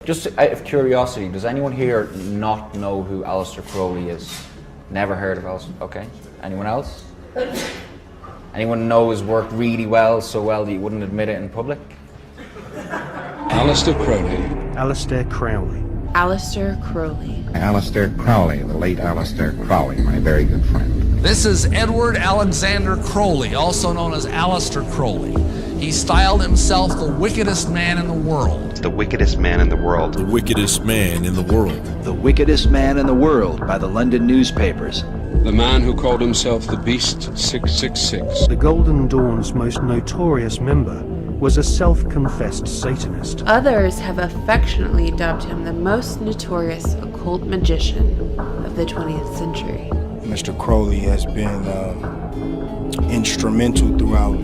Just out of curiosity, does anyone here not know who Aleister Crowley is? Never heard of Aleister? Okay. Anyone else? Anyone know his work really well, so well that you wouldn't admit it in public? Aleister Crowley. Aleister Crowley. Aleister Crowley. Aleister Crowley, the late Aleister Crowley, my very good friend. This is Edward Alexander Crowley, also known as Aleister Crowley. He styled himself the wickedest man in the world. The wickedest man in the world. The wickedest man in the world. The wickedest man in the world by the London newspapers. The man who called himself the Beast 666. The Golden Dawn's most notorious member was a self-confessed Satanist. Others have affectionately dubbed him the most notorious occult magician of the 20th century. Mr. Crowley has been instrumental throughout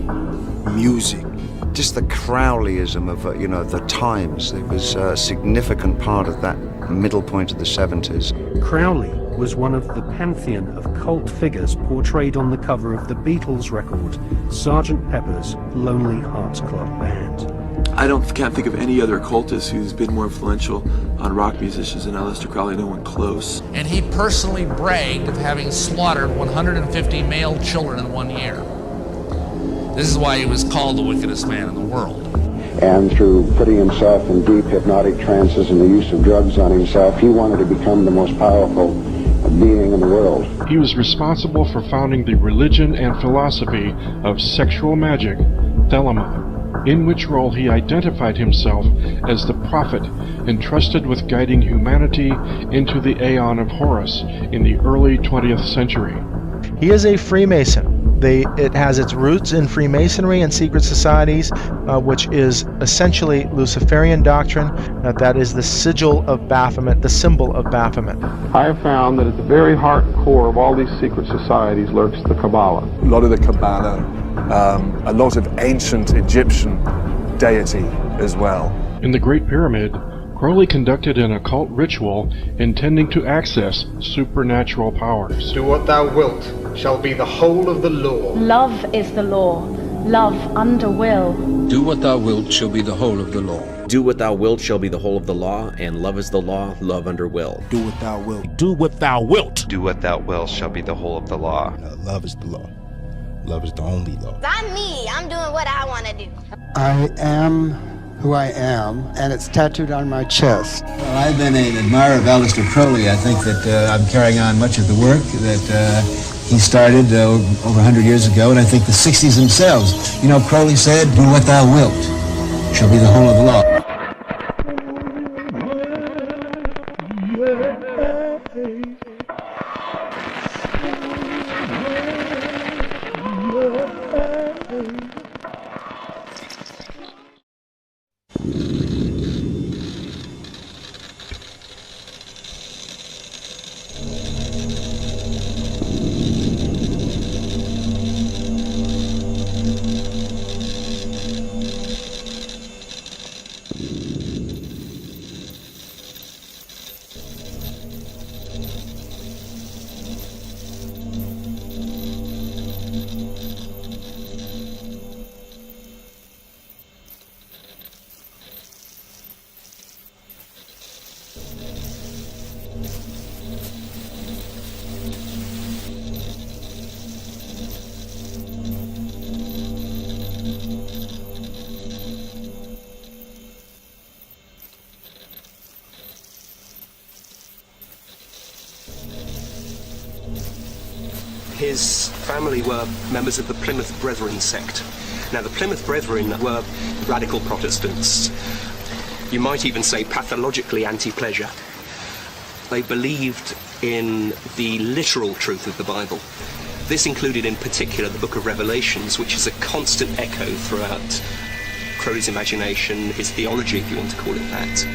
music. Just the Crowleyism of, the times. It was a significant part of that middle point of the 70s. Crowley was one of the pantheon of cult figures portrayed on the cover of the Beatles record, Sgt. Pepper's Lonely Hearts Club Band. I can't think of any other occultist who's been more influential on rock musicians than Aleister Crowley, no one close. And he personally bragged of having slaughtered 150 male children in 1 year. This is why he was called the wickedest man in the world. And through putting himself in deep hypnotic trances and the use of drugs on himself, he wanted to become the most powerful being in the world. He was responsible for founding the religion and philosophy of sexual magic, Thelema, in which role he identified himself as the prophet entrusted with guiding humanity into the Aeon of Horus in the early 20th century. He is a Freemason. It has its roots in Freemasonry and secret societies, which is essentially Luciferian doctrine. That is the sigil of Baphomet, the symbol of Baphomet. I have found that at the very heart and core of all these secret societies lurks the Kabbalah. A lot of the Kabbalah, a lot of ancient Egyptian deity as well. In the Great Pyramid, Crowley conducted an occult ritual intending to access supernatural powers. Do what thou wilt shall be the whole of the law. Love is the law. Love under will. Do what thou wilt shall be the whole of the law. Do what thou wilt shall be the whole of the law, and love is the law, love under will. Do what thou wilt. Do what thou wilt. Do what thou wilt shall be the whole of the law. Love is the law. Love is the only law. I'm me. I'm doing what I want to do. I am who I am, and it's tattooed on my chest. Well, I've been an admirer of Aleister Crowley. I think that I'm carrying on much of the work that he started over 100 years ago, and I think the 60s themselves. Crowley said, do what thou wilt shall be the whole of the law. His family were members of the Plymouth Brethren sect. Now, the Plymouth Brethren were radical Protestants. You might even say pathologically anti-pleasure. They believed in the literal truth of the Bible. This included in particular the book of Revelations, which is a constant echo throughout Crowley's imagination, his theology, if you want to call it that.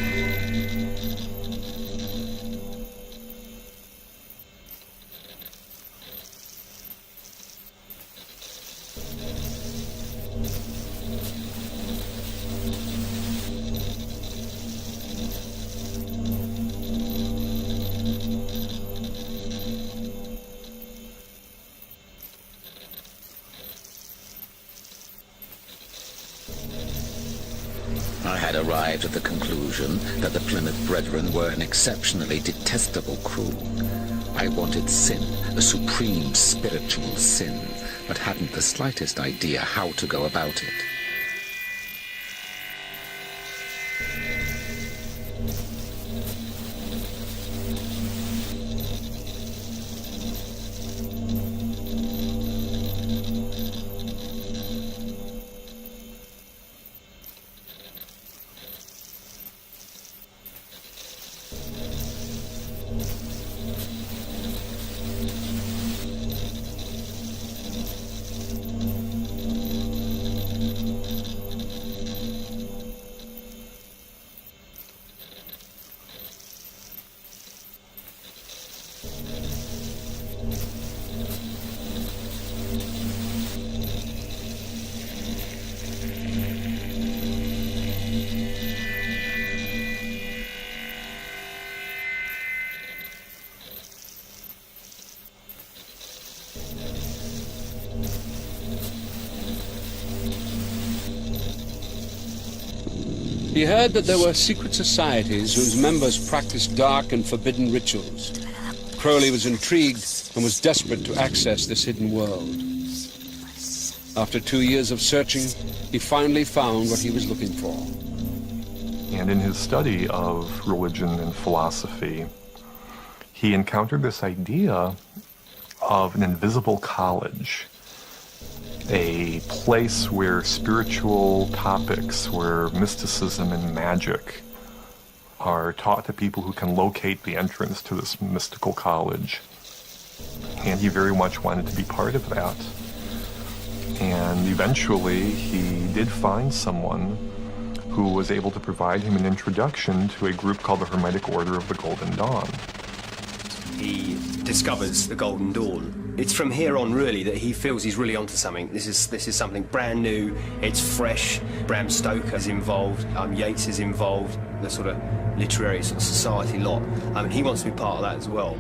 arrived at the conclusion that the Plymouth Brethren were an exceptionally detestable crew. I wanted sin, a supreme spiritual sin, but hadn't the slightest idea how to go about it. He heard that there were secret societies whose members practiced dark and forbidden rituals. Crowley was intrigued and was desperate to access this hidden world. After 2 years of searching, he finally found what he was looking for. And in his study of religion and philosophy, he encountered this idea of an invisible college, a place where spiritual topics, where mysticism and magic are taught to people who can locate the entrance to this mystical college. And he very much wanted to be part of that. And eventually he did find someone who was able to provide him an introduction to a group called the Hermetic Order of the Golden Dawn. He discovers the Golden Dawn. It's from here on, really, that he feels he's really onto something. This is something brand new. It's fresh. Bram Stoker is involved. Yeats is involved. The sort of literary sort of society lot. He wants to be part of that as well.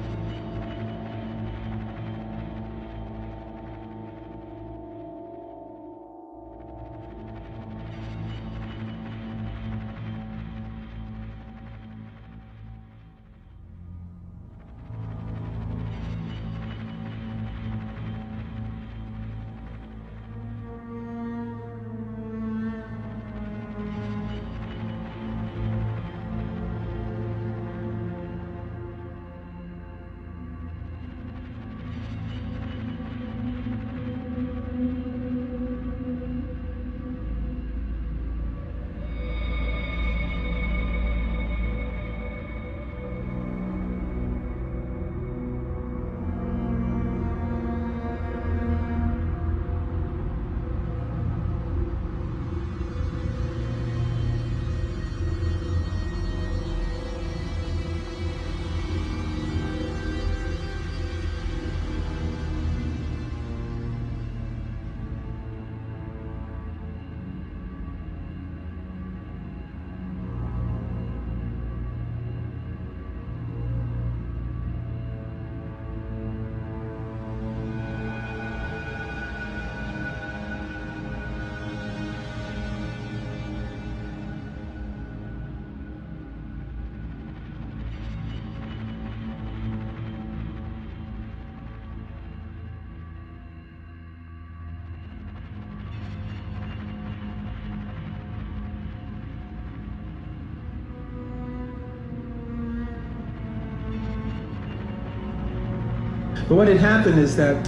But what had happened is that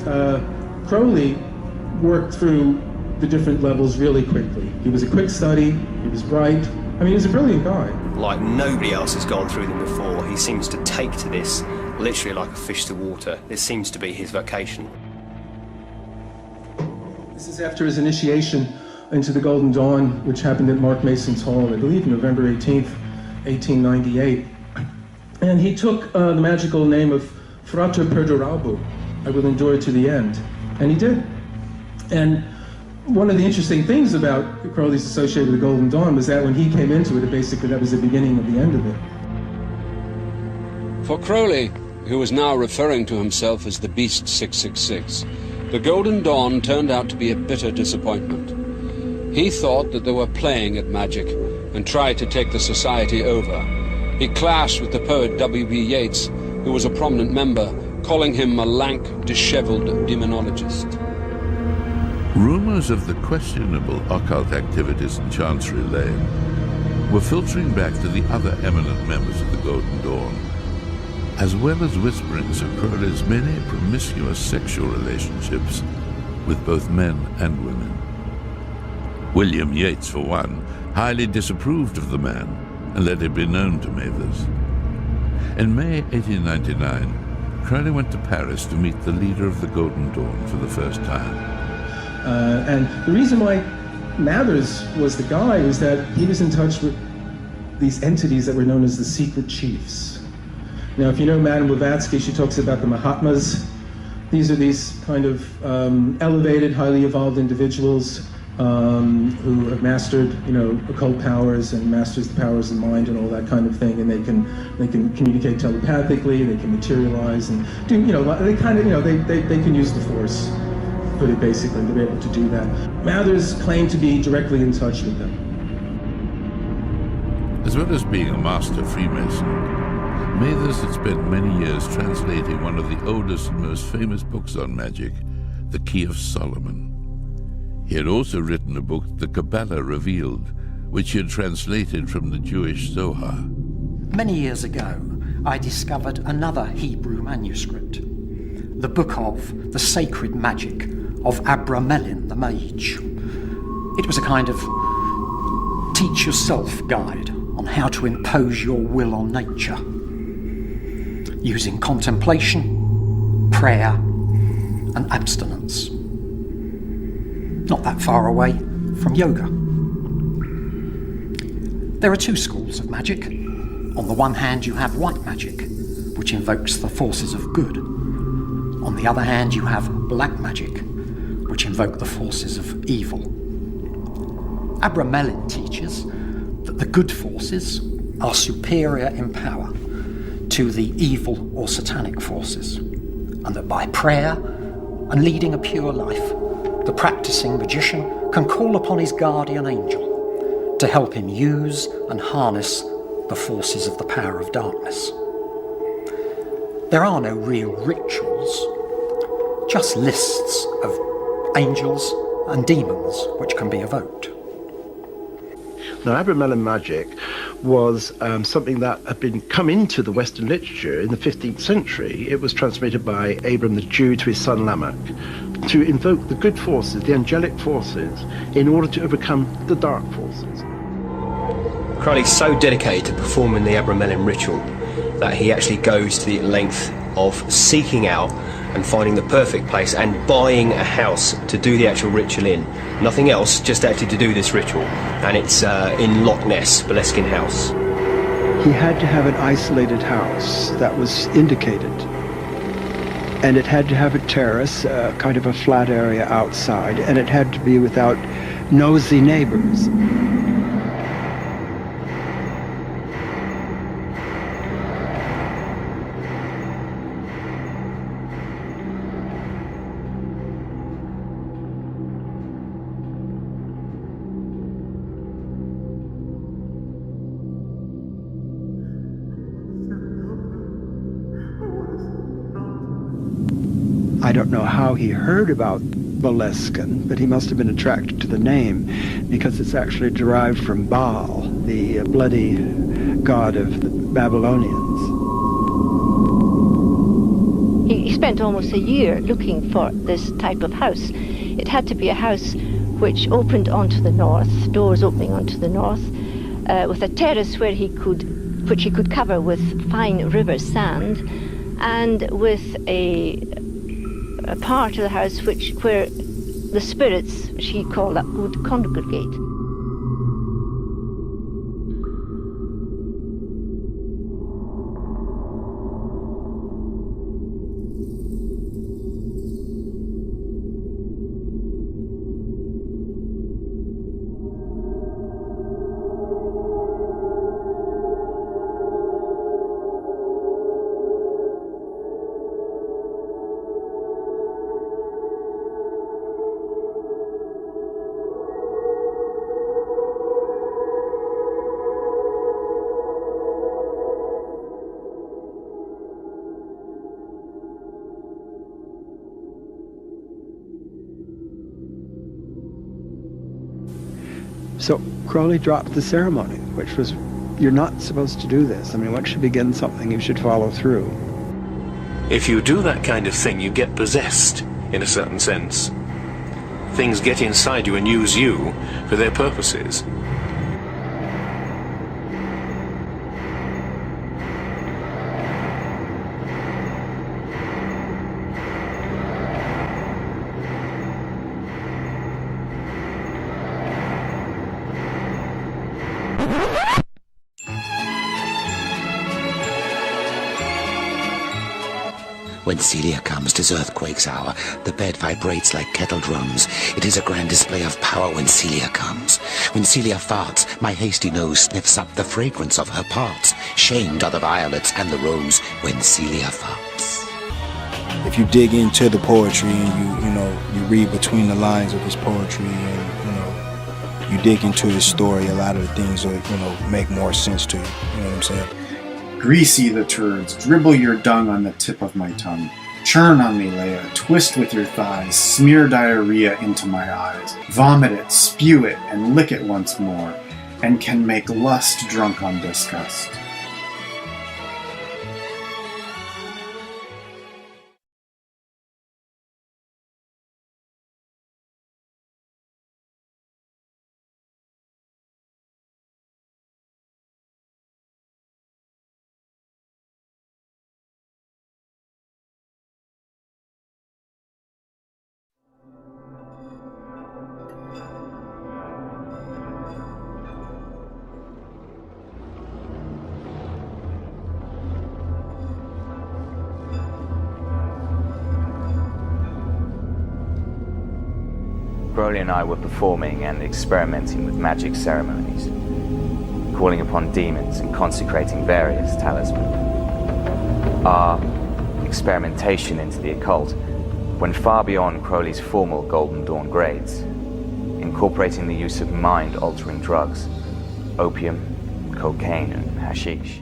Crowley worked through the different levels really quickly. He was a quick study, he was bright. I mean, he was a brilliant guy. Like nobody else has gone through them before. He seems to take to this literally like a fish to water. This seems to be his vocation. This is after his initiation into the Golden Dawn, which happened at Mark Mason's Hall, I believe November 18th, 1898. And he took the magical name of Frater Perdurabo, I will endure to the end. And he did. And one of the interesting things about Crowley's associated with the Golden Dawn was that when he came into it, basically that was the beginning of the end of it. For Crowley, who was now referring to himself as the Beast 666, the Golden Dawn turned out to be a bitter disappointment. He thought that they were playing at magic, and tried to take the society over. He clashed with the poet W.B. Yeats, who was a prominent member, calling him a lank, disheveled demonologist. Rumors of the questionable occult activities in Chancery Lane were filtering back to the other eminent members of the Golden Dawn, as well as whisperings of Crowley's many promiscuous sexual relationships with both men and women. William Yeats, for one, highly disapproved of the man and let it be known to Mathers. In May 1899, Crowley went to Paris to meet the leader of the Golden Dawn for the first time. And the reason why Mathers was the guy was that he was in touch with these entities that were known as the secret chiefs. Now, if you know Madame Blavatsky, she talks about the Mahatmas. These are these kind of elevated, highly evolved individuals who have mastered, occult powers and masters the powers of mind and all that kind of thing, and they can communicate telepathically, they can materialize and do, they kind of, they can use the force, put it basically, to be able to do that. Mathers claimed to be directly in touch with them. As well as being a master Freemason, Mathers had spent many years translating one of the oldest and most famous books on magic, The Key of Solomon. He had also written a book, The Kabbalah Revealed, which he had translated from the Jewish Zohar. Many years ago, I discovered another Hebrew manuscript, the book of the sacred magic of Abramelin the Mage. It was a kind of teach yourself guide on how to impose your will on nature, using contemplation, prayer, and abstinence. Not that far away from yoga. There are two schools of magic. On the one hand, you have white magic, which invokes the forces of good. On the other hand, you have black magic, which invoke the forces of evil. Abramelin teaches that the good forces are superior in power to the evil or satanic forces, and that by prayer and leading a pure life, the practicing magician can call upon his guardian angel to help him use and harness the forces of the power of darkness. There are no real rituals, just lists of angels and demons which can be evoked. Now, Abramelin magic was something that had come into the Western literature in the 15th century. It was transmitted by Abram the Jew to his son Lamech to invoke the good forces, the angelic forces, in order to overcome the dark forces. Crowley's so dedicated to performing the Abramelin ritual that he actually goes to the length of seeking out and finding the perfect place and buying a house to do the actual ritual in. Nothing else, just actually to do this ritual. And it's in Loch Ness, Boleskine House. He had to have an isolated house that was indicated. And it had to have a terrace, kind of a flat area outside, and it had to be without nosy neighbors. I don't know how he heard about Boleskine, but he must have been attracted to the name because it's actually derived from Baal, the bloody god of the Babylonians. He spent almost a year looking for this type of house. It had to be a house which opened onto the north, doors opening onto the north, with a terrace which he could cover with fine river sand, and with a part of the house where the spirits, which he called that, would congregate. So Crowley dropped the ceremony, which was, you're not supposed to do this. I mean, once you begin something, you should follow through. If you do that kind of thing, you get possessed, in a certain sense. Things get inside you and use you for their purposes. When Celia comes, 'tis earthquake's hour. The bed vibrates like kettle drums. It is a grand display of power when Celia comes. When Celia farts, my hasty nose sniffs up the fragrance of her parts. Shamed are the violets and the rose when Celia farts. If you dig into the poetry and you read between the lines of his poetry and, you dig into his story, a lot of the things will, make more sense to you. You know what I'm saying? Greasy the turds, dribble your dung on the tip of my tongue. Churn on me, Leia, twist with your thighs, smear diarrhea into my eyes. Vomit it, spew it, and lick it once more, and can make lust drunk on disgust. Crowley and I were performing and experimenting with magic ceremonies, calling upon demons and consecrating various talismans. Our experimentation into the occult went far beyond Crowley's formal Golden Dawn grades, incorporating the use of mind-altering drugs, opium, cocaine, and hashish.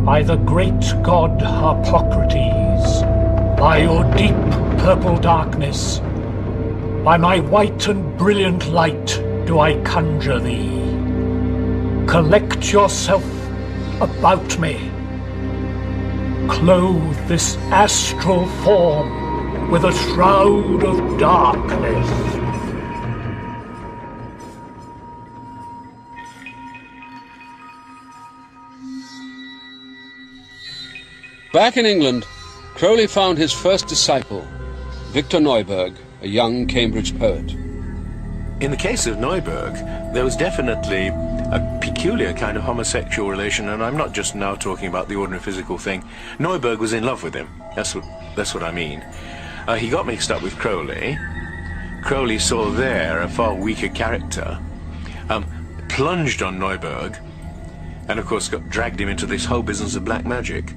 By the great god Harpocrates, by your deep purple darkness, by my white and brilliant light do I conjure thee. Collect yourself about me. Clothe this astral form with a shroud of darkness. Back in England, Crowley found his first disciple, Victor Neuburg, a young Cambridge poet. In the case of Neuburg, there was definitely a peculiar kind of homosexual relation, and I'm not just now talking about the ordinary physical thing. Neuburg was in love with him. That's what I mean. He got mixed up with Crowley. Crowley saw there a far weaker character, plunged on Neuburg, and of course dragged him into this whole business of black magic.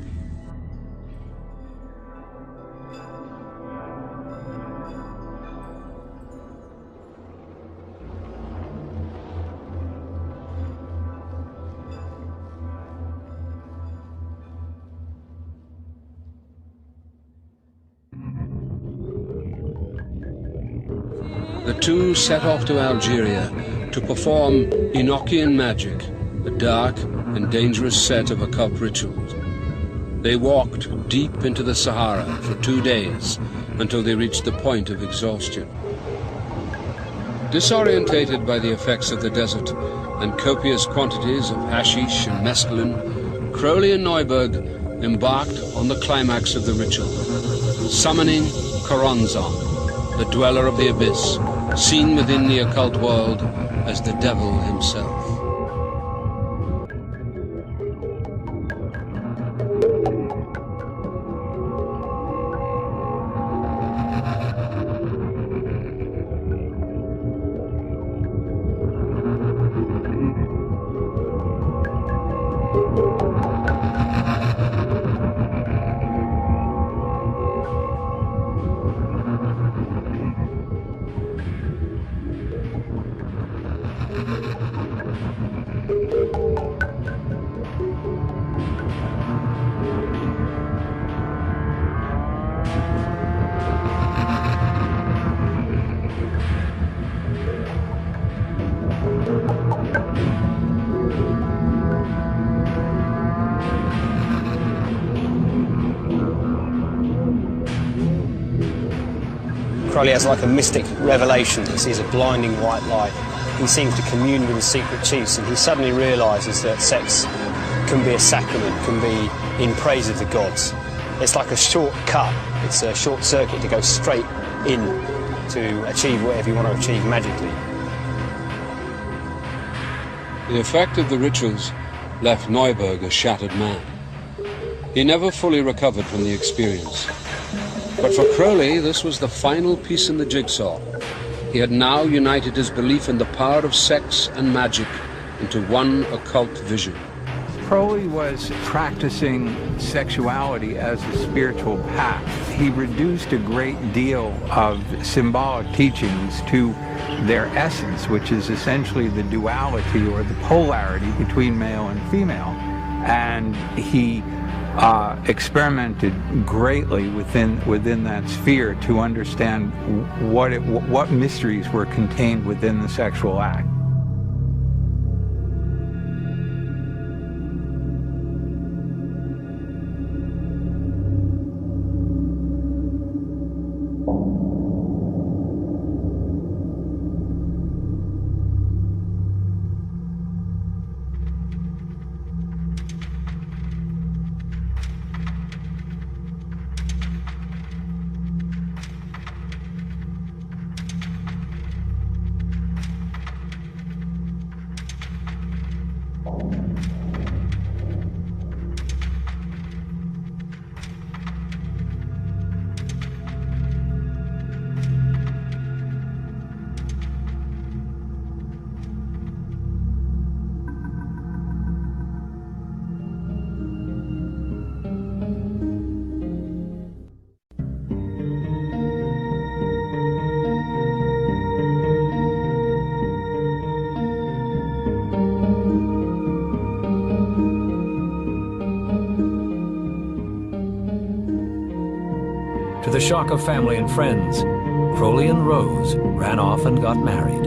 The two set off to Algeria to perform Enochian magic, a dark and dangerous set of occult rituals. They walked deep into the Sahara for 2 days until they reached the point of exhaustion. Disorientated by the effects of the desert and copious quantities of hashish and mescaline, Crowley and Neuburg embarked on the climax of the ritual, summoning Choronzon, the dweller of the abyss, seen within the occult world as the devil himself. Crowley has like a mystic revelation. He sees a blinding white light. He seems to commune with the secret chiefs, and he suddenly realises that sex can be a sacrament, can be in praise of the gods. It's like a shortcut. It's a short circuit to go straight in to achieve whatever you want to achieve magically. The effect of the rituals left Neuberg a shattered man. He never fully recovered from the experience. But for Crowley, this was the final piece in the jigsaw. He had now united his belief in the power of sex and magic into one occult vision. Crowley was practicing sexuality as a spiritual path. He reduced a great deal of symbolic teachings to their essence, which is essentially the duality or the polarity between male and female. And he experimented greatly within that sphere to understand what mysteries were contained within the sexual act. To the shock of family and friends, Crowley and Rose ran off and got married.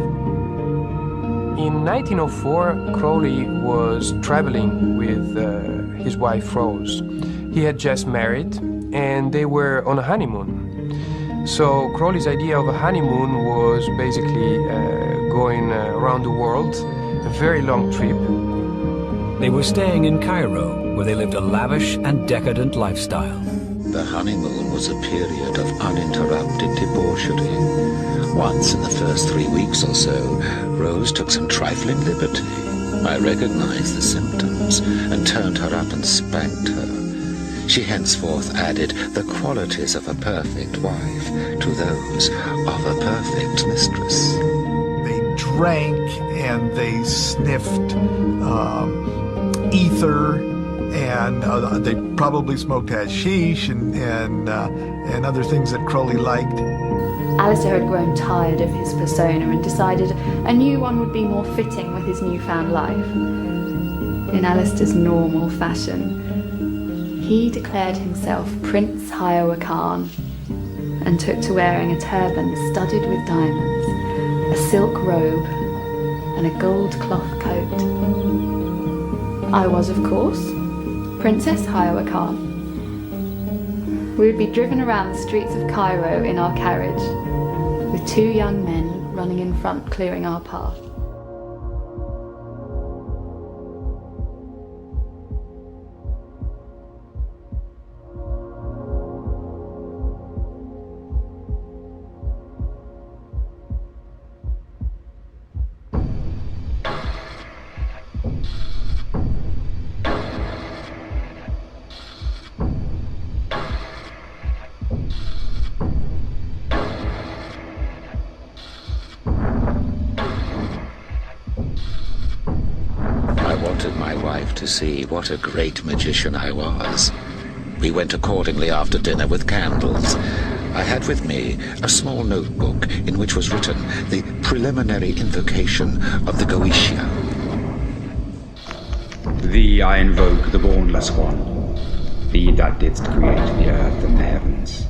In 1904, Crowley was traveling with his wife Rose. He had just married and they were on a honeymoon. So Crowley's idea of a honeymoon was basically going around the world, a very long trip. They were staying in Cairo, where they lived a lavish and decadent lifestyle. The honeymoon was a period of uninterrupted debauchery. Once in the first 3 weeks or so, Rose took some trifling liberty. I recognized the symptoms and turned her up and spanked her. She henceforth added the qualities of a perfect wife to those of a perfect mistress. They drank and they sniffed ether, and they probably smoked hashish and other things that Crowley liked. Aleister had grown tired of his persona and decided a new one would be more fitting with his newfound life. In Aleister's normal fashion, he declared himself Prince Hiowa Khan and took to wearing a turban studded with diamonds, a silk robe, and a gold cloth coat. I was, of course, Princess Hiowa Khan. We would be driven around the streets of Cairo in our carriage, with 2 young men running in front, clearing our path. To see what a great magician I was. We went accordingly after dinner with candles. I had with me a small notebook in which was written the preliminary invocation of the Goetia. Thee I invoke, the Boundless One, thee that didst create the earth and the heavens,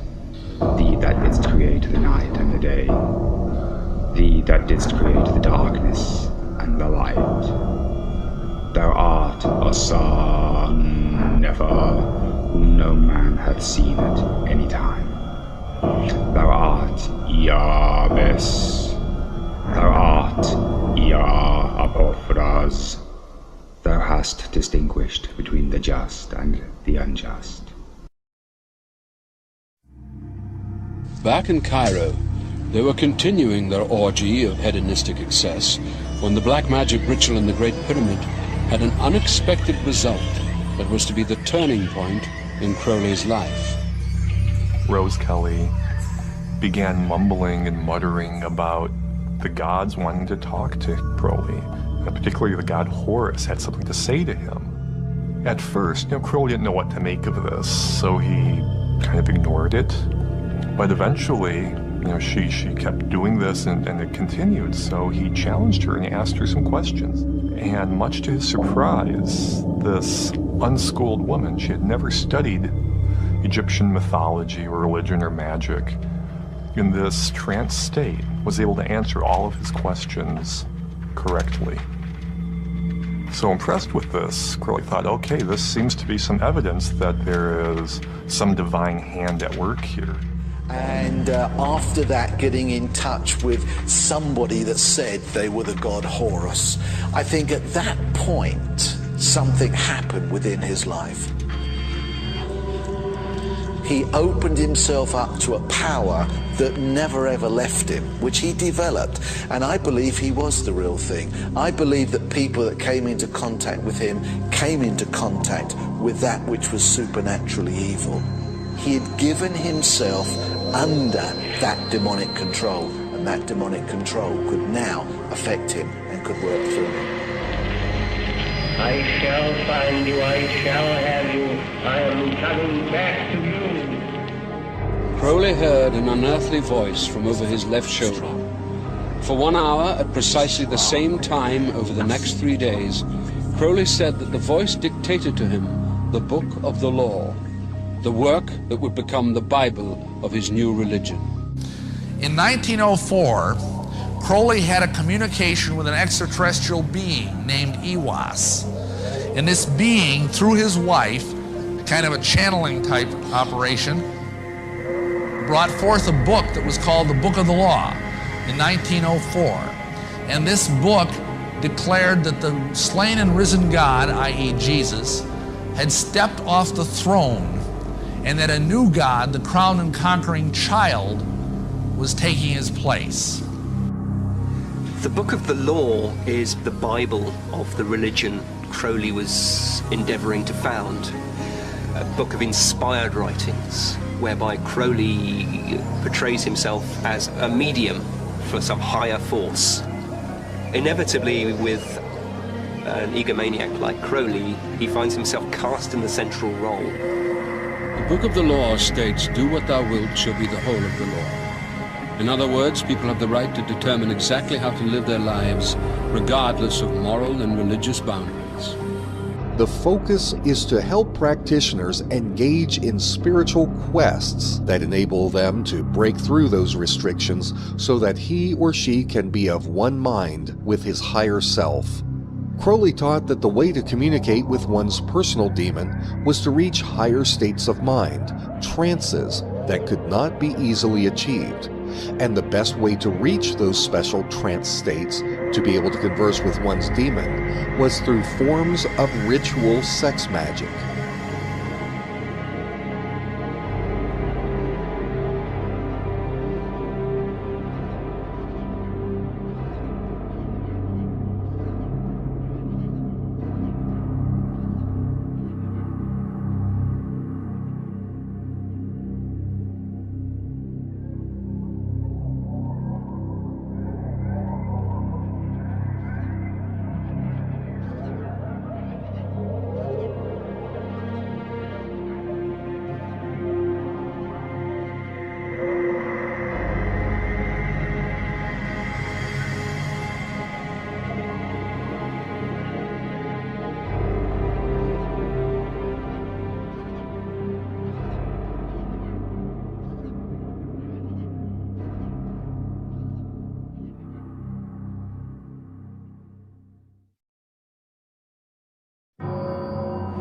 thee that didst create the night and the day, thee that didst create the darkness and the light. Thou art a sun, never, whom no man hath seen at any time. Thou art Ea, Yes, thou art, Ea Apophras. Thou hast distinguished between the just and the unjust. Back in Cairo, they were continuing their orgy of hedonistic excess when the black magic ritual in the Great Pyramid had an unexpected result that was to be the turning point in Crowley's life. Rose Kelly began mumbling and muttering about the gods wanting to talk to Crowley, and particularly the god Horus had something to say to him. At first, Crowley didn't know what to make of this, so he kind of ignored it. But eventually, she kept doing this and it continued, so he challenged her and he asked her some questions. And much to his surprise, this unschooled woman, she had never studied Egyptian mythology or religion or magic, in this trance state was able to answer all of his questions correctly. So impressed with this, Crowley thought, okay, this seems to be some evidence that there is some divine hand at work here. And after that, getting in touch with somebody that said they were the god Horus, I think at that point, something happened within his life. He opened himself up to a power that never ever left him, which he developed. And I believe he was the real thing. I believe that people that came into contact with him came into contact with that which was supernaturally evil. He had given himself under that demonic control, and that demonic control could now affect him and could work through him. I shall find you, I shall have you, I am coming back to you. Crowley heard an unearthly voice from over his left shoulder. For 1 hour, at precisely the same time over the next 3 days, Crowley said that the voice dictated to him the book of the law, the work that would become the Bible of his new religion. In 1904, Crowley had a communication with an extraterrestrial being named Iwas. And this being, through his wife, kind of a channeling type operation, brought forth a book that was called the Book of the Law in 1904. And this book declared that the slain and risen God, i.e. Jesus, had stepped off the throne, and that a new God, the crowned and conquering child, was taking his place. The Book of the Law is the Bible of the religion Crowley was endeavoring to found. A book of inspired writings, whereby Crowley portrays himself as a medium for some higher force. Inevitably, with an egomaniac like Crowley, he finds himself cast in the central role. The Book of the Law states, "Do what thou wilt shall be the whole of the law." In other words, people have the right to determine exactly how to live their lives, regardless of moral and religious boundaries. The focus is to help practitioners engage in spiritual quests that enable them to break through those restrictions so that he or she can be of one mind with his higher self. Crowley taught that the way to communicate with one's personal demon was to reach higher states of mind, trances that could not be easily achieved. And the best way to reach those special trance states, to be able to converse with one's demon, was through forms of ritual sex magic.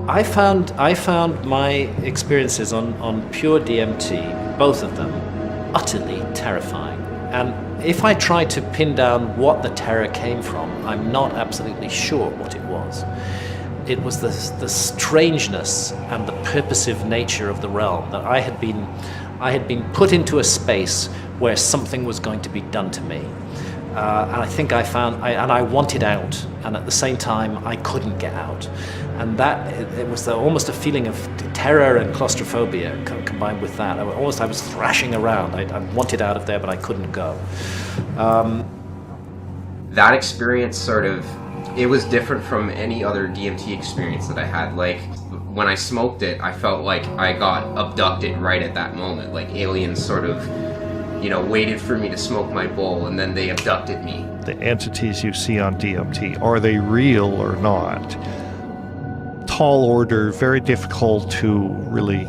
I found my experiences on pure DMT, both of them, utterly terrifying. And if I try to pin down what the terror came from, I'm not absolutely sure what it was. It was the strangeness and the purposive nature of the realm, that I had been put into a space where something was going to be done to me. And I think I wanted out, and at the same time I couldn't get out. And that, it was almost a feeling of terror and claustrophobia combined with that. I was thrashing around. I wanted out of there, but I couldn't go. That experience it was different from any other DMT experience that I had. Like, when I smoked it, I felt like I got abducted right at that moment. Like, aliens waited for me to smoke my bowl, and then they abducted me. The entities you see on DMT, are they real or not? Tall order, very difficult to really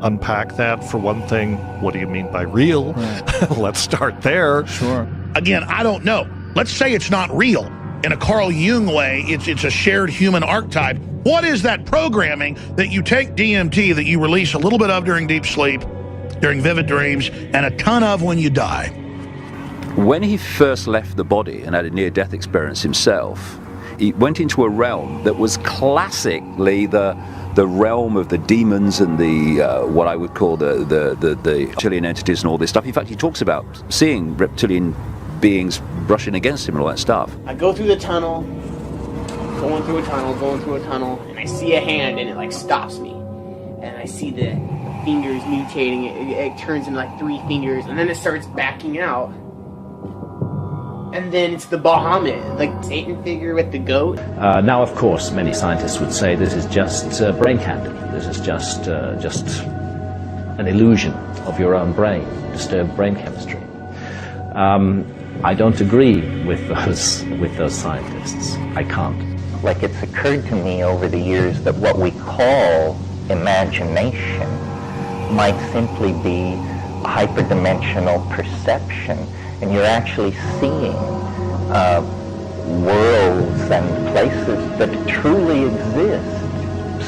unpack that. For one thing, what do you mean by real? Right. Let's start there. Sure. Again, I don't know. Let's say it's not real. In a Carl Jung way, it's a shared human archetype. What is that programming that you take DMT that you release a little bit of during deep sleep, during vivid dreams, and a ton of when you die? When he first left the body and had a near-death experience himself, he went into a realm that was classically the realm of the demons and the what I would call the reptilian entities and all this stuff. In fact, he talks about seeing reptilian beings brushing against him and all that stuff. I go through the tunnel, going through a tunnel, and I see a hand, and it stops me. And I see the fingers mutating, it turns into 3 fingers, and then it starts backing out. And then it's the Bahamut, Satan figure with the goat. Now, of course, many scientists would say this is just brain candy. This is just an illusion of your own brain, disturbed brain chemistry. I don't agree with those scientists. I can't. It's occurred to me over the years that what we call imagination might simply be a hyperdimensional perception, and you're actually seeing worlds and places that truly exist.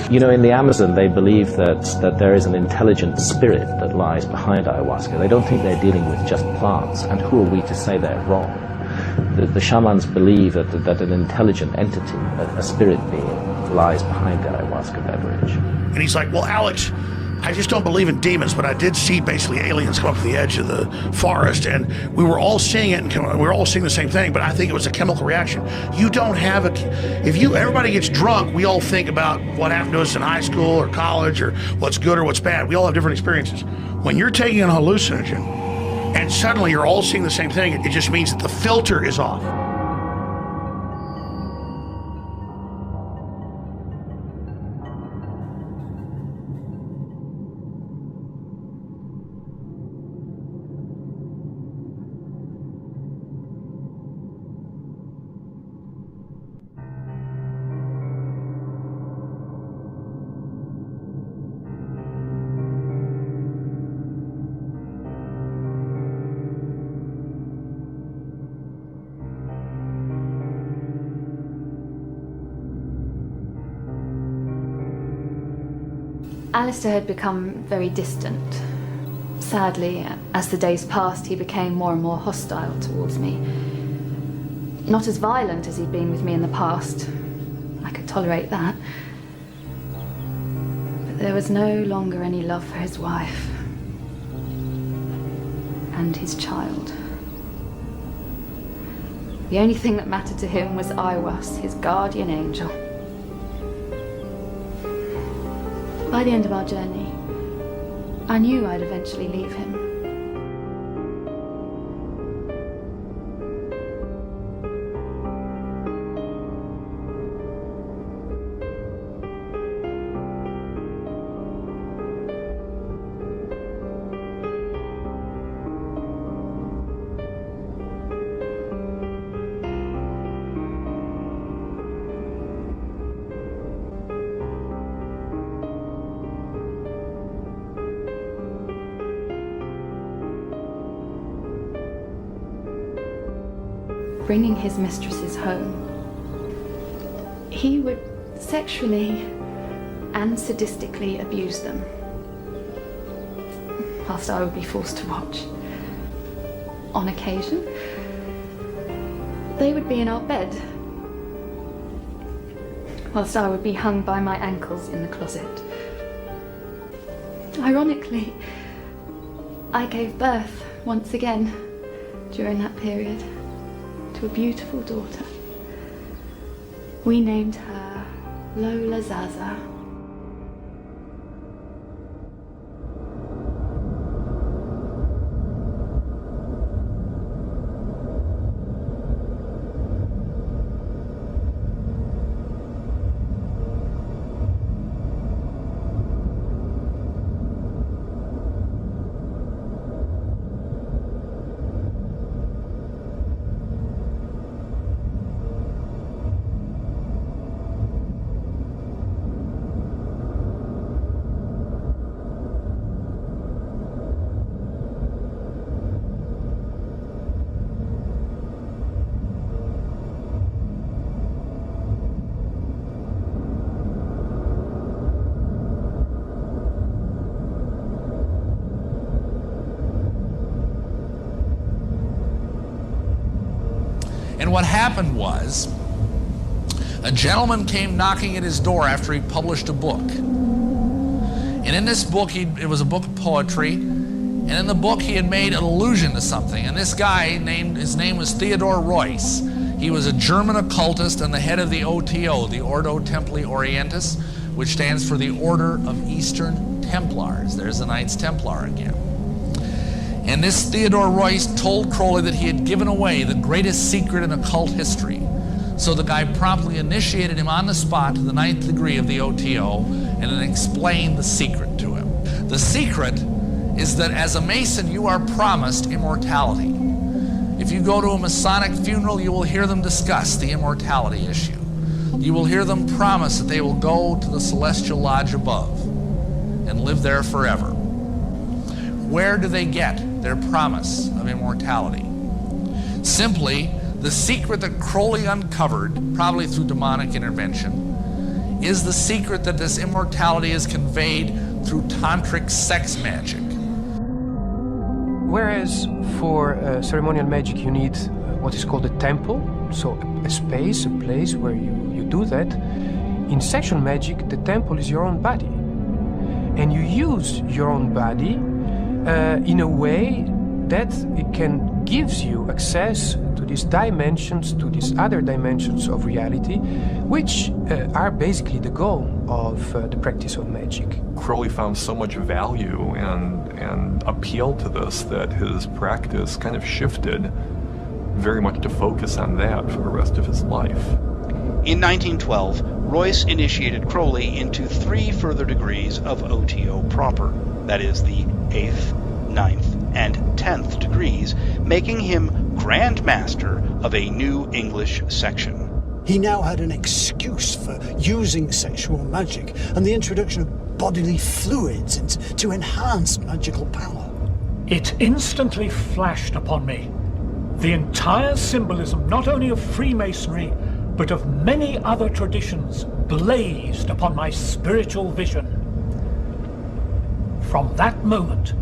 In the Amazon, they believe that there is an intelligent spirit that lies behind ayahuasca. They don't think they're dealing with just plants, and who are we to say they're wrong? The shamans believe that an intelligent entity, a spirit being, lies behind the ayahuasca beverage. And he's like, well, Alex, I just don't believe in demons, but I did see basically aliens come up to the edge of the forest, and we were all seeing it, and we were all seeing the same thing, but I think it was a chemical reaction. You don't have everybody gets drunk, we all think about what happened to us in high school or college, or what's good or what's bad. We all have different experiences. When you're taking a hallucinogen, and suddenly you're all seeing the same thing, it just means that the filter is off. Aleister had become very distant. Sadly, as the days passed, he became more and more hostile towards me. Not as violent as he'd been with me in the past. I could tolerate that. But there was no longer any love for his wife and his child. The only thing that mattered to him was Aiwass, his guardian angel. By the end of our journey, I knew I'd eventually leave him. Bringing his mistresses home, he would sexually and sadistically abuse them, whilst I would be forced to watch. on occasion, they would be in our bed, whilst I would be hung by my ankles in the closet. Ironically, I gave birth once again during that period to a beautiful daughter. We named her Lola Zaza. And what happened was, a gentleman came knocking at his door after he published a book. And in this book, it was a book of poetry, and in the book he had made an allusion to something. And this guy, his name was Theodor Reuss. He was a German occultist and the head of the OTO, the Ordo Templi Orientis, which stands for the Order of Eastern Templars. There's the Knights Templar again. And this Theodor Reuss told Crowley that he had given away the greatest secret in occult history. So the guy promptly initiated him on the spot to the 9th degree of the OTO and then explained the secret to him. The secret is that as a Mason, you are promised immortality. If you go to a Masonic funeral, you will hear them discuss the immortality issue. You will hear them promise that they will go to the celestial lodge above and live there forever. Where do they get their promise of immortality? Simply, the secret that Crowley uncovered, probably through demonic intervention, is the secret that this immortality is conveyed through tantric sex magic. Whereas for ceremonial magic you need what is called a temple, so a space, a place where you do that. In sexual magic, the temple is your own body. And you use your own body in a way that it can gives you access to these dimensions, to these other dimensions of reality, which are basically the goal of the practice of magic. Crowley found so much value and appeal to this that his practice kind of shifted very much to focus on that for the rest of his life. In 1912, Reuss initiated Crowley into 3 further degrees of OTO proper, that is, the 8th, 9th, and 10th degrees, making him Grand Master of a new English section. He now had an excuse for using sexual magic and the introduction of bodily fluids to enhance magical power. It instantly flashed upon me. The entire symbolism, not only of Freemasonry, but of many other traditions, blazed upon my spiritual vision. From that moment,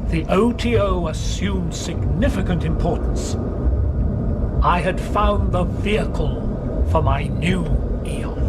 the OTO assumed significant importance. I had found the vehicle for my new eon.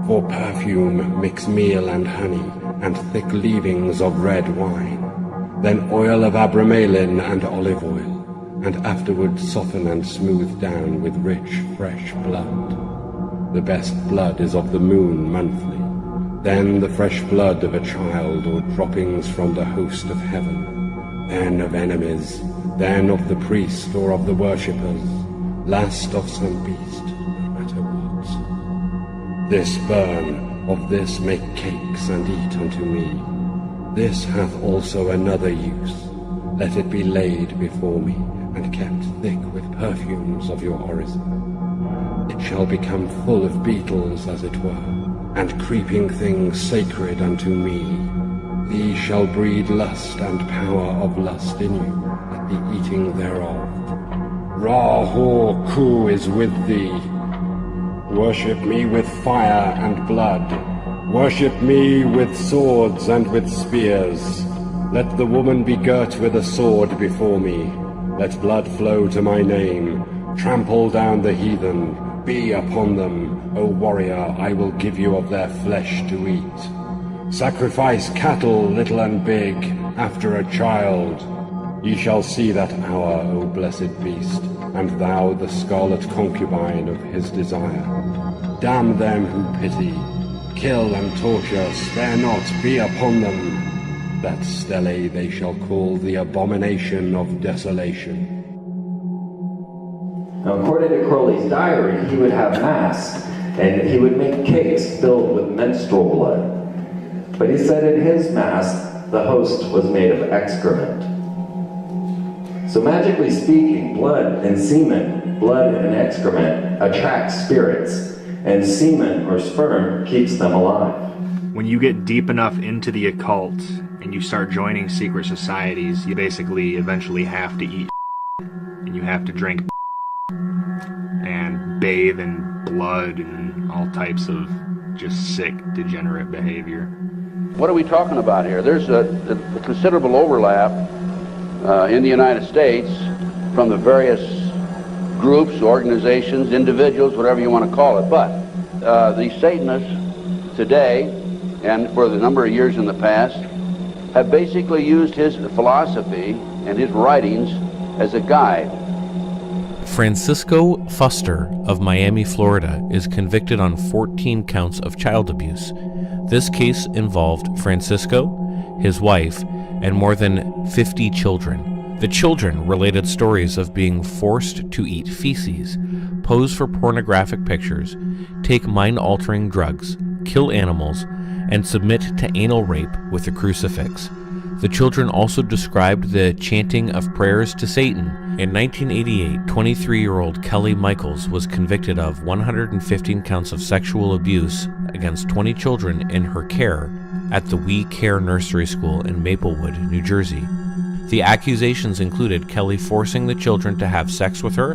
For perfume mix meal and honey, and thick leavings of red wine, then oil of abramelin and olive oil, and afterward soften and smooth down with rich, fresh blood. The best blood is of the moon monthly, then the fresh blood of a child or droppings from the host of heaven, then of enemies, then of the priest or of the worshippers, last of some beast, no matter what. This burn, of this make cakes and eat unto me. This hath also another use. Let it be laid before me, and kept thick with perfumes of your orison. It shall become full of beetles, as it were, and creeping things sacred unto me. These shall breed lust and power of lust in you, at the eating thereof. Ra-Hor-Ku is with thee. Worship me with fire and blood. Worship me with swords and with spears. Let the woman be girt with a sword before me. Let blood flow to my name. Trample down the heathen. Be upon them, O warrior, I will give you of their flesh to eat. Sacrifice cattle, little and big, after a child. Ye shall see that hour, O blessed beast, and thou the scarlet concubine of his desire. Damn them who pity. Kill and torture, spare not, be upon them. That stele they shall call the abomination of desolation. Now, according to Crowley's diary, he would have mass, and he would make cakes filled with menstrual blood. But he said in his mass, the host was made of excrement. So magically speaking, blood and semen, blood and excrement attract spirits, and semen or sperm keeps them alive. When you get deep enough into the occult and you start joining secret societies, you basically eventually have to eat and you have to drink and bathe in blood and all types of just sick, degenerate behavior. What are we talking about here? There's a considerable overlap in the United States from the various groups, organizations, individuals, whatever you want to call it. But the Satanists today, and for the number of years in the past, have basically used his philosophy and his writings as a guide. Francisco Fuster of Miami, Florida, is convicted on 14 counts of child abuse. This case involved Francisco, his wife, and more than 50 children. The children related stories of being forced to eat feces, pose for pornographic pictures, take mind-altering drugs, kill animals, and submit to anal rape with a crucifix. The children also described the chanting of prayers to Satan. In 1988, 23-year-old Kelly Michaels was convicted of 115 counts of sexual abuse against 20 children in her care at the We Care Nursery School in Maplewood, New Jersey. The accusations included Kelly forcing the children to have sex with her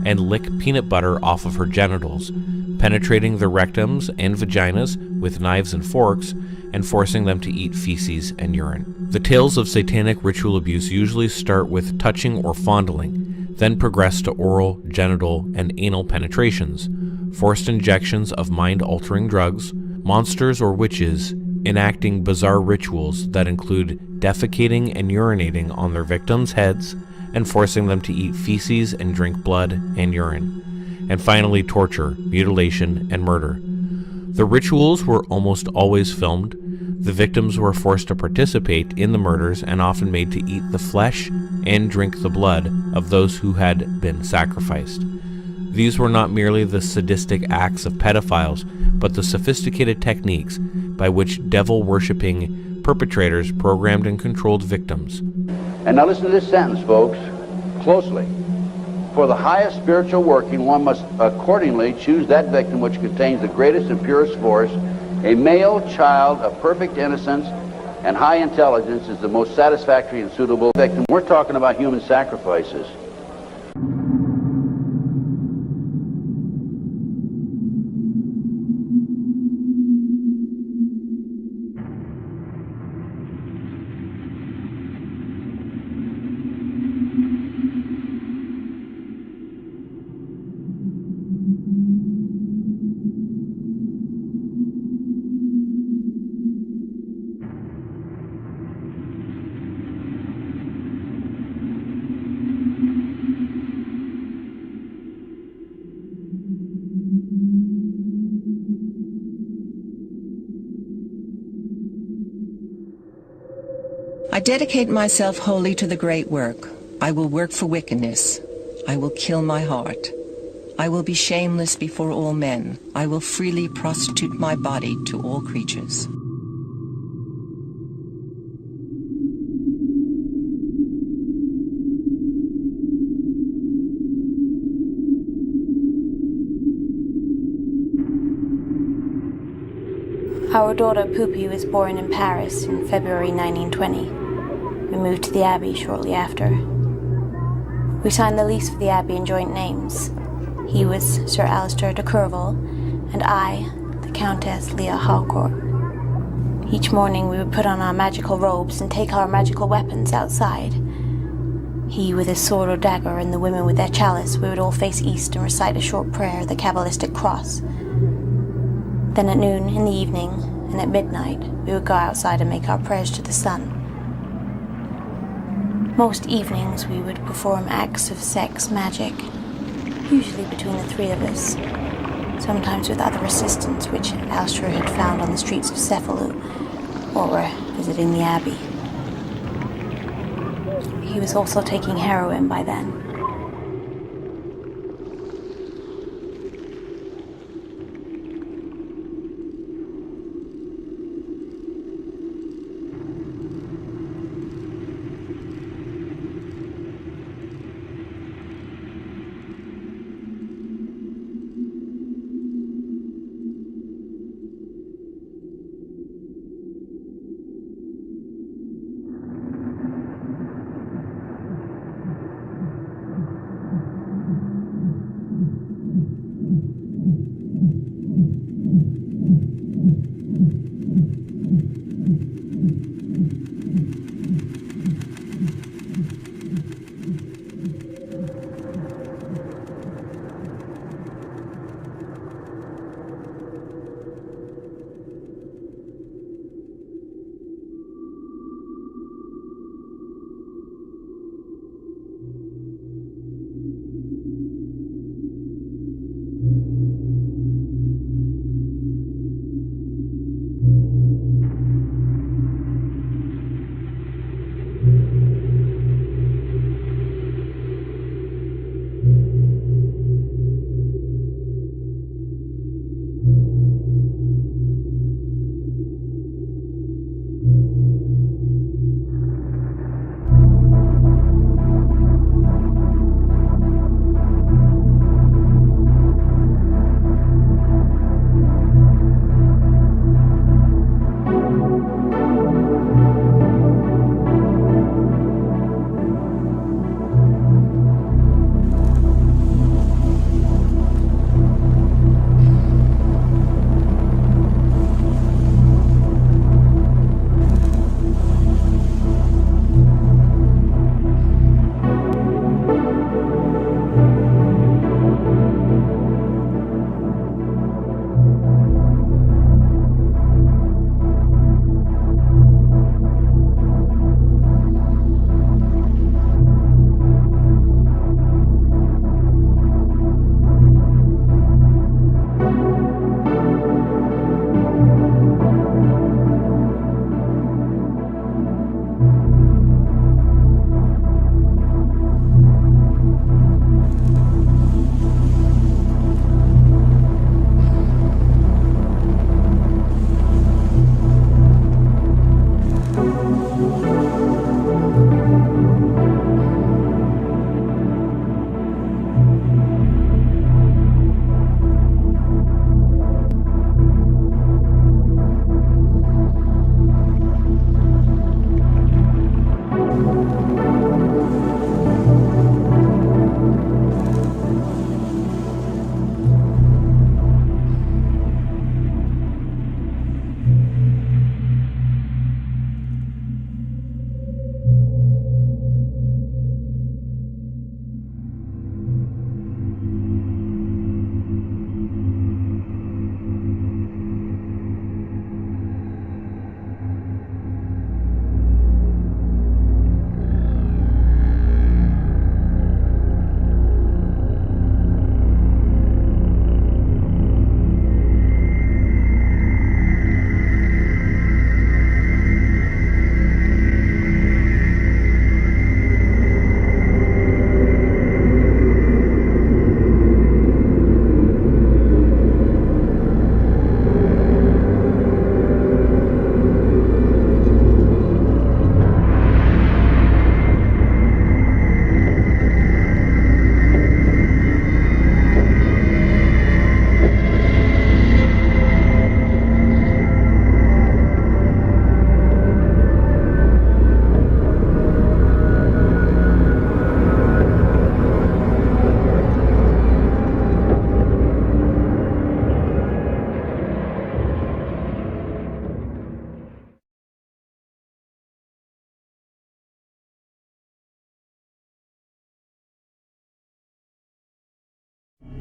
and lick peanut butter off of her genitals, penetrating their rectums and vaginas with knives and forks, and forcing them to eat feces and urine. The tales of satanic ritual abuse usually start with touching or fondling, then progress to oral, genital, and anal penetrations, forced injections of mind-altering drugs, monsters or witches enacting bizarre rituals that include defecating and urinating on their victims' heads and forcing them to eat feces and drink blood and urine, and finally torture, mutilation, and murder. The rituals were almost always filmed. The victims were forced to participate in the murders and often made to eat the flesh and drink the blood of those who had been sacrificed. These were not merely the sadistic acts of pedophiles, but the sophisticated techniques by which devil-worshipping perpetrators programmed and controlled victims. And now listen to this sentence, folks, closely. For the highest spiritual working, one must accordingly choose that victim which contains the greatest and purest force. A male child of perfect innocence and high intelligence is the most satisfactory and suitable victim. We're talking about human sacrifices. I dedicate myself wholly to the great work. I will work for wickedness. I will kill my heart. I will be shameless before all men. I will freely prostitute my body to all creatures. Our daughter Poopy was born in Paris in February 1920. We moved to the Abbey shortly after. We signed the lease for the Abbey in joint names. He was Sir Aleister de Courval, and I, the Countess Leah Harcourt. Each morning we would put on our magical robes and take our magical weapons outside. He with his sword or dagger, and the women with their chalice. We would all face east and recite a short prayer, the Kabbalistic cross. Then at noon, in the evening, and at midnight, we would go outside and make our prayers to the sun. Most evenings we would perform acts of sex magic, usually between the three of us, sometimes with other assistants which Aleister had found on the streets of Cefalù, or were visiting the Abbey. He was also taking heroin by then.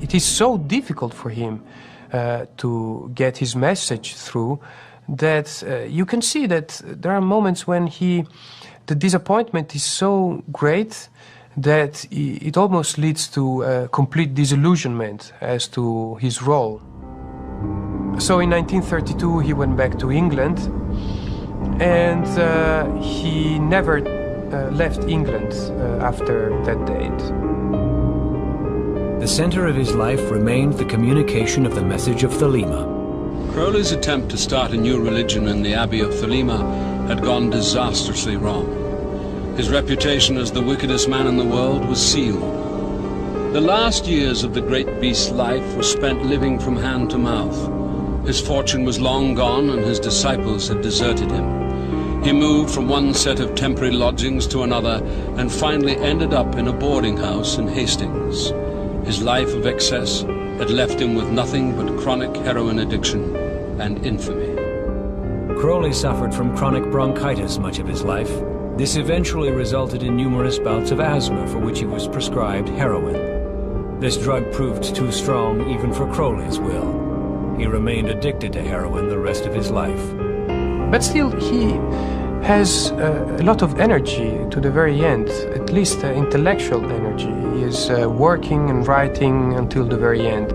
it is so difficult for him to get his message through that you can see that there are moments when the disappointment is so great that it almost leads to complete disillusionment as to his role. So in 1932 he went back to England, and he never left England after that date. The center of his life remained the communication of the message of Thelema. Crowley's attempt to start a new religion in the Abbey of Thelema had gone disastrously wrong. His reputation as the wickedest man in the world was sealed. The last years of the great beast's life were spent living from hand to mouth. His fortune was long gone, and his disciples had deserted him. He moved from one set of temporary lodgings to another, and finally ended up in a boarding house in Hastings. His life of excess had left him with nothing but chronic heroin addiction and infamy. Crowley suffered from chronic bronchitis much of his life. This eventually resulted in numerous bouts of asthma for which he was prescribed heroin. This drug proved too strong even for Crowley's will. He remained addicted to heroin the rest of his life. But still, he has a lot of energy to the very end, at least intellectual energy. He is working and writing until the very end.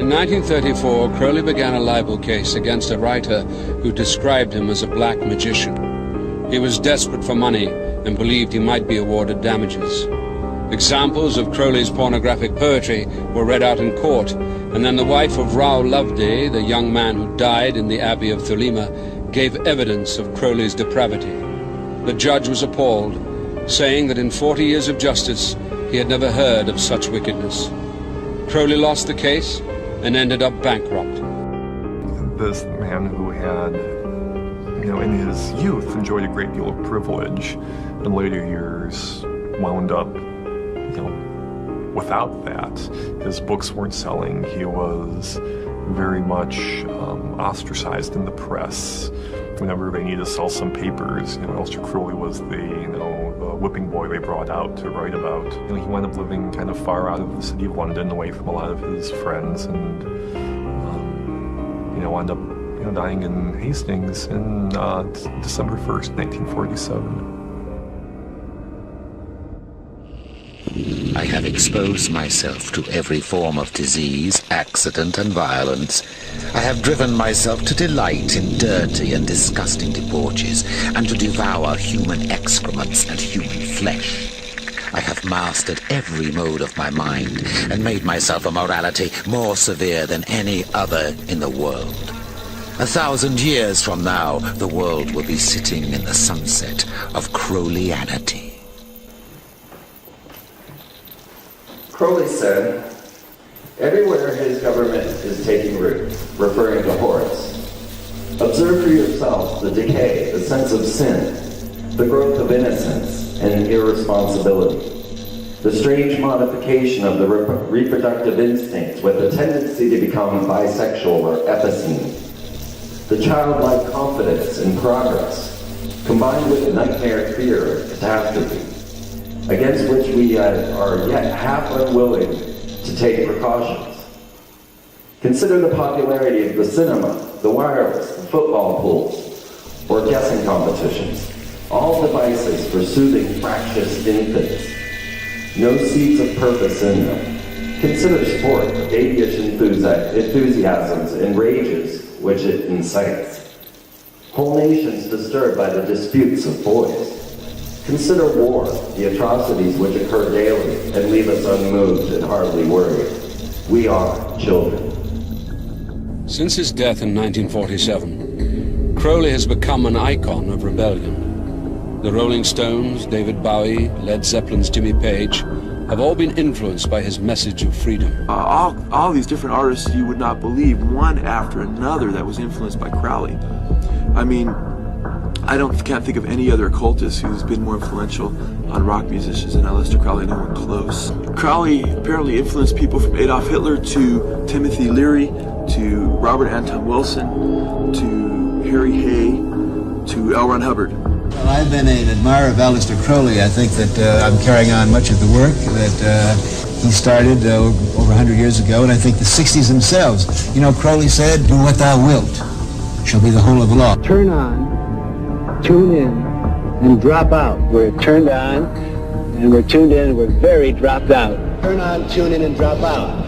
In 1934, Crowley began a libel case against a writer who described him as a black magician. He was desperate for money and believed he might be awarded damages. Examples of Crowley's pornographic poetry were read out in court, and then the wife of Rao Loveday, the young man who died in the Abbey of Thelema, gave evidence of Crowley's depravity. The judge was appalled, saying that in 40 years of justice he had never heard of such wickedness. Crowley lost the case and ended up bankrupt. This man who had, in his youth enjoyed a great deal of privilege, in later years wound up, without that. His books weren't selling. He was very much ostracized in the press. Whenever they needed to sell some papers, Aleister Crowley was the whipping boy they brought out to write about. He wound up living kind of far out of the city of London, away from a lot of his friends, and wound up dying in Hastings in December 1st, 1947. I have exposed myself to every form of disease, accident, and violence. I have driven myself to delight in dirty and disgusting debauches, and to devour human excrements and human flesh. I have mastered every mode of my mind, and made myself a morality more severe than any other in the world. 1,000 years from now, the world will be sitting in the sunset of Crowleyanity. Crowley said, "Everywhere his government is taking root," referring to Horace. "Observe for yourself the decay, the sense of sin, the growth of innocence and irresponsibility, the strange modification of the reproductive instinct with the tendency to become bisexual or epicene, the childlike confidence in progress, combined with the nightmare fear of catastrophe, against which we are yet half unwilling to take precautions. Consider the popularity of the cinema, the wireless, the football pools, or guessing competitions, all devices for soothing fractious infants. No seeds of purpose in them. Consider sport, the babyish enthusiasms and rages which it incites. Whole nations disturbed by the disputes of boys. Consider war, the atrocities which occur daily and leave us unmoved and hardly worried. We are children." Since his death in 1947, Crowley has become an icon of rebellion. The Rolling Stones, David Bowie, Led Zeppelin's Jimmy Page have all been influenced by his message of freedom. All these different artists you would not believe, one after another, that was influenced by Crowley. I mean, I can't think of any other occultist who's been more influential on rock musicians than Aleister Crowley, no one close. Crowley apparently influenced people from Adolf Hitler to Timothy Leary, to Robert Anton Wilson, to Harry Hay, to L. Ron Hubbard. Well, I've been an admirer of Aleister Crowley. I think that I'm carrying on much of the work that he started over 100 years ago, and I think the 60s themselves. You know, Crowley said, "Do what thou wilt shall be the whole of the law." Turn on, tune in, and drop out. We're turned on, and we're tuned in, and we're very dropped out. Turn on, tune in, and drop out.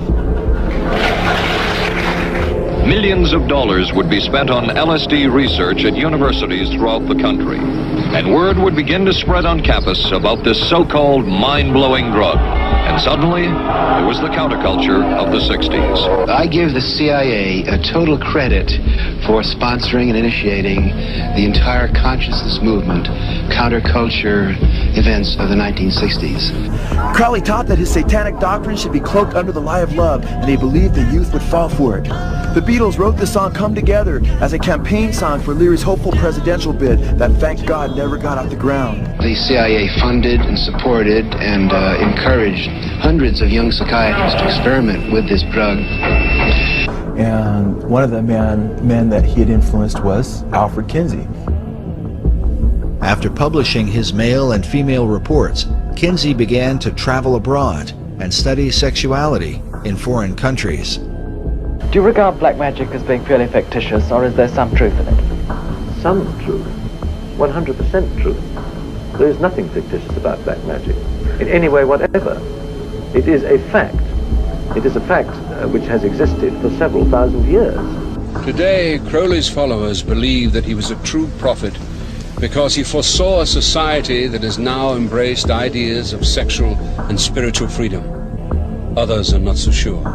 Millions of dollars would be spent on LSD research at universities throughout the country, and word would begin to spread on campus about this so-called mind-blowing drug. And suddenly, it was the counterculture of the 60s. I give the CIA a total credit for sponsoring and initiating the entire consciousness movement, counterculture events of the 1960s. Crowley taught that his satanic doctrine should be cloaked under the lie of love, and he believed the youth would fall for it. The Beatles wrote the song Come Together as a campaign song for Leary's hopeful presidential bid that, thank God, never got off the ground. The CIA funded and supported and encouraged hundreds of young psychiatrists to experiment with this drug. And one of the men that he had influenced was Alfred Kinsey. After publishing his male and female reports, Kinsey began to travel abroad and study sexuality in foreign countries. Do you regard black magic as being purely fictitious, or is there some truth in it? Some truth. 100% truth. There is nothing fictitious about black magic, in any way whatever. It is a fact. It is a fact which has existed for several thousand years. Today, Crowley's followers believe that he was a true prophet because he foresaw a society that has now embraced ideas of sexual and spiritual freedom. Others are not so sure.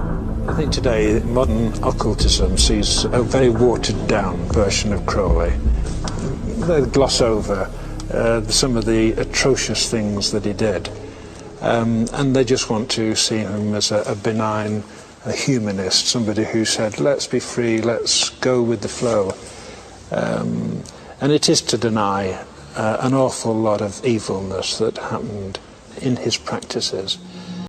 I think today modern occultism sees a very watered-down version of Crowley. They gloss over some of the atrocious things that he did, and they just want to see him as a benign humanist, somebody who said, let's be free, let's go with the flow. And it is to deny an awful lot of evilness that happened in his practices.